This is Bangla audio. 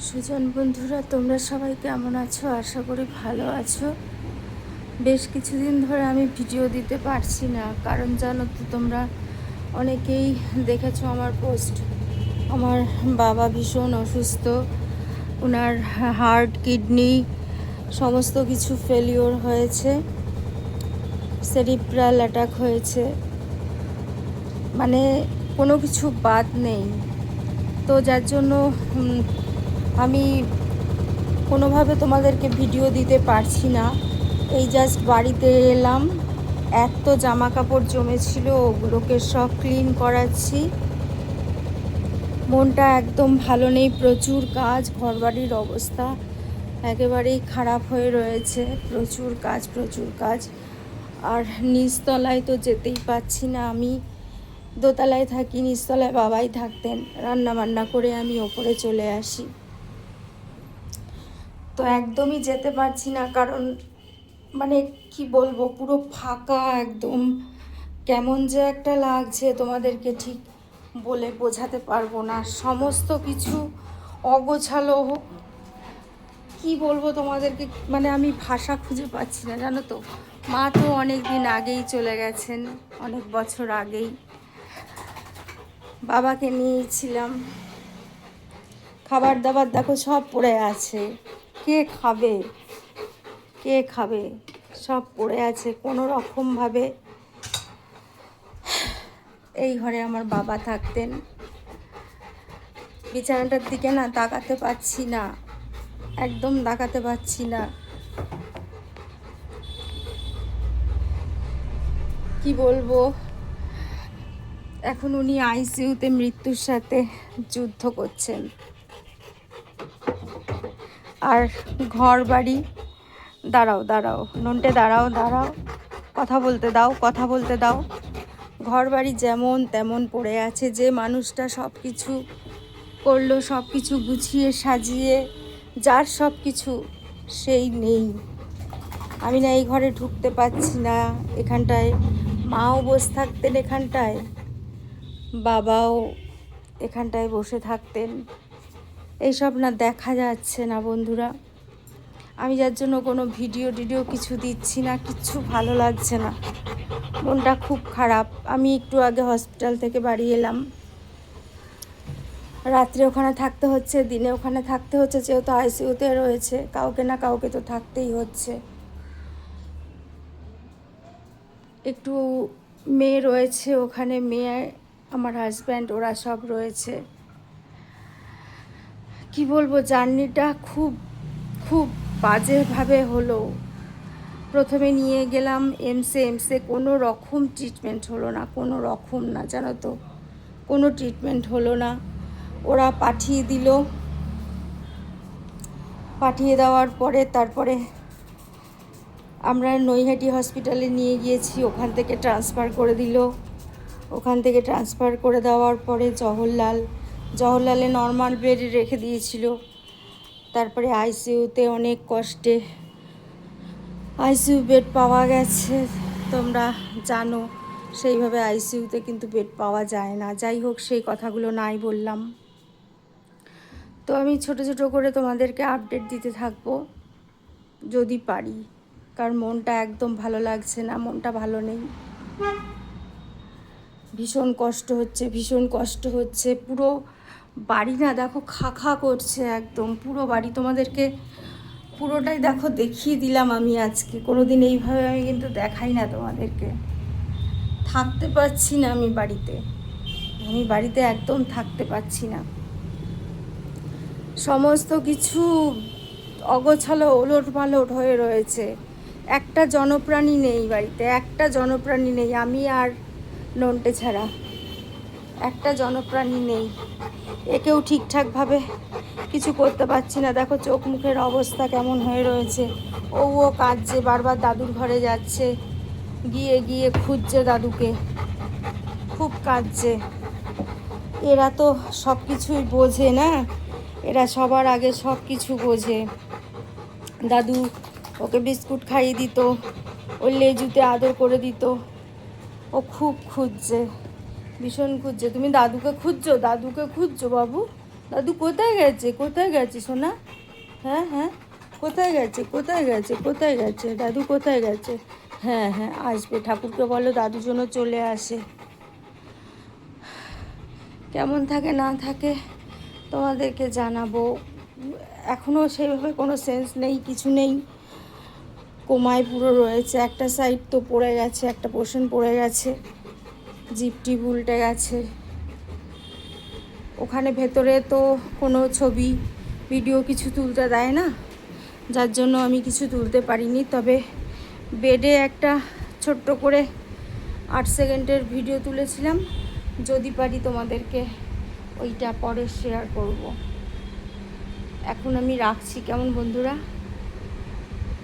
সুজন বন্ধুরা, তোমরা সবাই কেমন আছো? আশা করি ভালো আছো। বেশ কিছুদিন ধরে আমি ভিডিও দিতে পারছি না, কারণ জানো তো তোমরা অনেকেই দেখেছো আমার পোস্ট। আমার বাবা ভীষণ অসুস্থ, ওনার হার্ট, কিডনি সমস্ত কিছু ফেলিওর হয়েছে, সেরিব্রাল অ্যাটাক হয়েছে, মানে কোনো কিছু বাদ নেই। তো যার জন্য আমি কোনোভাবে তোমাদেরকে ভিডিও দিতে পারছি না। এই জাস্ট বাড়িতে এলাম, এত জামা কাপড় জমেছিল, ওগুলোকে সব ক্লিন করাচ্ছি। মনটা একদম ভালো নেই, প্রচুর কাজ, ঘরবাড়ির অবস্থা একেবারেই খারাপ হয়ে রয়েছে, প্রচুর কাজ। আর নিচতলায় তো যেতেই পাচ্ছি না, আমি দোতলায় থাকি, নিচতলায় বাবাই থাকতেন, রান্না বান্না করে আমি ওপরে চলে আসি। তো একদমই যেতে পারছি না, কারণ মানে কি বলবো, পুরো ফাঁকা একদম, কেমন যে একটা লাগছে তোমাদেরকে ঠিক বলে বোঝাতে পারবো না। সমস্ত কিছু অগোছালো, কি বলবো তোমাদেরকে, মানে আমি ভাষা খুঁজে পাচ্ছি না, জানো তো। মা তো অনেক দিন আগেই চলে গেছেন, অনেক বছর আগেই। বাবাকে নিয়েছিলাম, খাবার দাবার দেখো সব পড়ে আছে, কে খাবে, সব পড়ে আছে কোনো রকমভাবে। এই ঘরে আমার বাবা থাকতেন, বিছানাটার দিকে না তাকাতে পাচ্ছি না, একদম তাকাতে পাচ্ছি না। কি বলবো, এখন উনি আইসিইউতে মৃত্যুর সাথে যুদ্ধ করছেন। আর ঘর বাড়ি, দাঁড়াও নন্টে, দাঁড়াও, কথা বলতে দাও। ঘর বাড়ি যেমন তেমন পড়ে আছে, যে মানুষটা সব কিছু করলো, সব কিছু গুছিয়ে সাজিয়ে, যার সব কিছু, সেই নেই। আমি না এই ঘরে ঢুকতে পারছি না। এখানটায় মাও বসে থাকতেন, এখানটায় বাবাও এখানটায় বসে থাকতেন, এইসব না দেখা যাচ্ছে না বন্ধুরা। আমি যার জন্য কোনো ভিডিও কিছু দিচ্ছি না, কিচ্ছু ভালো লাগছে না, মনটা খুব খারাপ। আমি একটু আগে হসপিটাল থেকে বাড়ি এলাম, রাত্রে ওখানে থাকতে হচ্ছে, দিনে ওখানে থাকতে হচ্ছে, যেহেতু আইসিইউতে রয়েছে, কাউকে না কাউকে তো থাকতেই হচ্ছে। একটু মেয়ে রয়েছে ওখানে, মেয়ে, আমার হাজব্যান্ড, ওরা সব রয়েছে। কি বলবো, জার্নিটা খুব খুব বাজেভাবে হলো। প্রথমে নিয়ে গেলাম এমসে কোনো রকম ট্রিটমেন্ট হলো না, কোনো রকম না, জানো তো, কোনো ট্রিটমেন্ট হলো না। ওরা পাঠিয়ে দিল, পাঠিয়ে দেওয়ার পরে তারপরে আমরা নৈহাটি হসপিটালে নিয়ে গিয়েছি, ওখান থেকে ট্রান্সফার করে দিল। ওখান থেকে ট্রান্সফার করে দেওয়ার পরে জওহরলালে নর্মাল বেডে রেখে দিয়েছিল। তারপরে আইসিইউতে অনেক কষ্টে আইসিইউ বেড পাওয়া গেছে, তোমরা জানো সেইভাবে আইসিইউতে কিন্তু বেড পাওয়া যায় না। যাই হোক, সেই কথাগুলো নাই বললাম। তো আমি ছোট করে তোমাদেরকে আপডেট দিতে থাকবো যদি পারি, কারণ মনটা একদম ভালো লাগছে না, মনটা ভালো নেই, ভীষণ কষ্ট হচ্ছে। পুরো বাড়ি না দেখো খা করছে, একদম পুরো বাড়ি তোমাদেরকে পুরোটাই দেখো দেখিয়ে দিলাম আমি আজকে। কোনোদিন এইভাবে আমি কিন্তু দেখাই না তোমাদেরকে। থাকতে পারছি না আমি বাড়িতে একদম থাকতে পারছি না। সমস্ত কিছু অগোছালো, ওলটপালট হয়ে রয়েছে, একটা জনপ্রাণী নেই বাড়িতে, একটা জনপ্রাণী নেই, আমি আর নন্টে ছাড়া একটা জনপ্রাণী নেই। একেও ঠিকঠাকভাবে কিছু করতে পারছি না, দেখো চোখ মুখের অবস্থা কেমন হয়ে রয়েছে। ও কাঁদছে, বারবার দাদুর ঘরে যাচ্ছে, গিয়ে খুঁজছে দাদুকে, খুব কাঁদছে। এরা তো সব কিছুই বোঝে না, এরা সবার আগে সব কিছু বোঝে। দাদু ওকে বিস্কুট খাইয়ে দিত, ওর লেজুতে আদর করে দিত। ও খুব খুঁজছে, ভীষণ খুঁজছে। তুমি দাদুকে খুঁজছো বাবু? দাদু কোথায় গেছে, কোথায় গেছে সোনা? হ্যাঁ হ্যাঁ, কোথায় গেছে, কোথায় গেছে, কোথায় গেছে দাদু, কোথায় গেছে? হ্যাঁ হ্যাঁ আসবে, ঠাকুরকে বলো দাদুর জন্য চলে আসে। কেমন থাকে না থাকে তোমাদেরকে জানাবো। এখনও সেভাবে কোনো সেন্স নেই, কিছু নেই, কোমায় পুরো রয়েছে। একটা সাইড তো পড়ে গেছে, একটা পোর্শন পড়ে গেছে, জিপটি উল্টে গেছে। ওখানে ভেতরে তো কোনো ছবি ভিডিও কিছু তুলতে দেয় না, যার জন্য আমি কিছু তুলতে পারিনি। তবে বেডে একটা ছোট্ট করে 8 সেকেন্ডের ভিডিও তুলেছিলাম, যদি পারি তোমাদেরকে ওইটা পরে শেয়ার করব। এখন আমি রাখছি, কেমন বন্ধুরা?